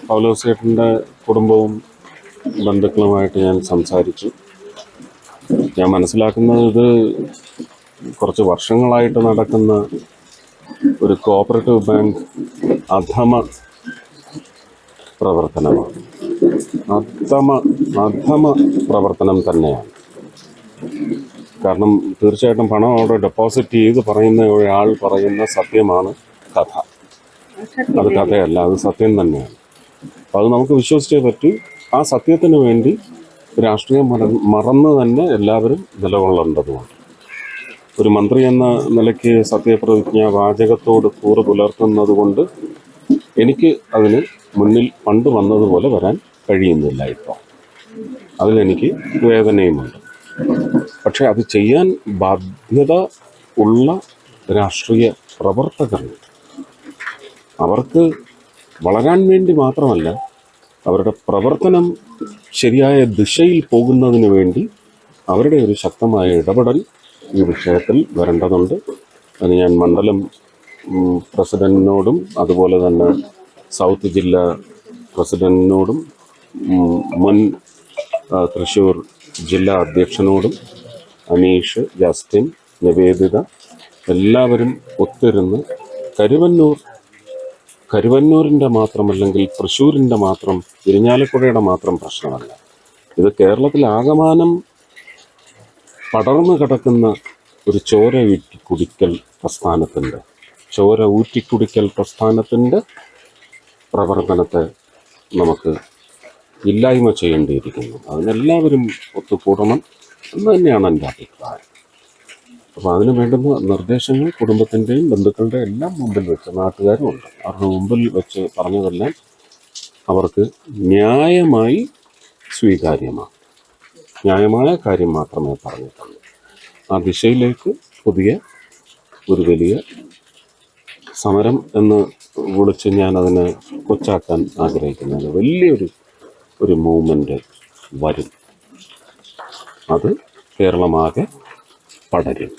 പൗലോസേട്ടൻ്റെ കുടുംബവും ബന്ധുക്കളുമായിട്ട് ഞാൻ സംസാരിച്ചു. ഞാൻ മനസ്സിലാക്കുന്നത് ഇത് കുറച്ച് വർഷങ്ങളായിട്ട് നടക്കുന്ന ഒരു കോഓപ്പറേറ്റീവ് ബാങ്ക് അധമ പ്രവർത്തനമാണ്. അധമ പ്രവർത്തനം തന്നെയാണ്. കാരണം തീർച്ചയായിട്ടും പണം അവിടെ ഡെപ്പോസിറ്റ് ചെയ്ത് പറയുന്ന ഒരാൾ പറയുന്ന സത്യമാണ് കഥ. അത് കഥയല്ല, അത് സത്യം തന്നെയാണ്. അപ്പോൾ അത് നമുക്ക് വിശ്വസിച്ചേ പറ്റൂ. ആ സത്യത്തിന് വേണ്ടി രാഷ്ട്രീയം മറന്ന് തന്നെ എല്ലാവരും നിലകൊള്ളേണ്ടതുണ്ട്. ഒരു മന്ത്രി എന്ന നിലയ്ക്ക് സത്യപ്രതിജ്ഞ വാചകത്തോട് കൂറ് പുലർത്തുന്നത് കൊണ്ട് എനിക്ക് അതിന് മുന്നിൽ പണ്ട് വന്നതുപോലെ വരാൻ കഴിയുന്നില്ല. ഇപ്പോൾ അതിലെനിക്ക് വേദനയുമുണ്ട്. പക്ഷെ അത് ചെയ്യാൻ ബാധ്യത ഉള്ള രാഷ്ട്രീയ പ്രവർത്തകരുണ്ട്. അവർക്ക് വളരാൻ വേണ്ടി മാത്രമല്ല, അവരുടെ പ്രവർത്തനം ശരിയായ ദിശയിൽ പോകുന്നതിന് വേണ്ടി അവരുടെ ഒരു ശക്തമായ ഇടപെടൽ ഈ വിഷയത്തിൽ വരേണ്ടതുണ്ട്. അത് ഞാൻ മണ്ഡലം പ്രസിഡന്റിനോടും അതുപോലെ തന്നെ സൗത്ത് ജില്ലാ പ്രസിഡന്റിനോടും മുൻ തൃശ്ശൂർ ജില്ലാ അധ്യക്ഷനോടും അനീഷ്, ജസ്റ്റിൻ, നിവേദിത എല്ലാവരും ഒത്തിരുന്ന് കരുവന്നൂരിൻ്റെ മാത്രം, അല്ലെങ്കിൽ തൃശ്ശൂരിൻ്റെ മാത്രം, ഇരിഞ്ഞാലക്കുടയുടെ മാത്രം പ്രശ്നമല്ല. ഇത് കേരളത്തിലാകമാനം പടർന്നു കിടക്കുന്ന ഒരു ചോര ഊറ്റിക്കുടിക്കൽ പ്രസ്ഥാനത്തിൻ്റെ പ്രവർത്തനത്തെ നമുക്ക് ഇല്ലായ്മ ചെയ്യേണ്ടിയിരിക്കുന്നു. അതിനെല്ലാവരും ഒത്തുകൂടണം എന്ന് തന്നെയാണ് എൻ്റെ അഭിപ്രായം. അപ്പോൾ അതിന് വേണ്ടുന്ന നിർദ്ദേശങ്ങൾ കുടുംബത്തിൻ്റെയും ബന്ധുക്കളുടെ എല്ലാം മുമ്പിൽ വെച്ച്, നാട്ടുകാരുമുണ്ട്, അവരുടെ മുമ്പിൽ വെച്ച് പറഞ്ഞതെല്ലാം അവർക്ക് ന്യായമായി സ്വീകാര്യമാണ്. ന്യായമായ കാര്യം മാത്രമേ പറഞ്ഞിട്ടുള്ളൂ. ആ ദിശയിലേക്ക് പുതിയ ഒരു വലിയ സമരം എന്ന് വിളിച്ച് ഞാനതിനെ കൊച്ചാക്കാൻ ആഗ്രഹിക്കുന്നത് വലിയൊരു മൂവ്മെൻറ്റ് വരും. അത് കേരളമാകെ പടരും.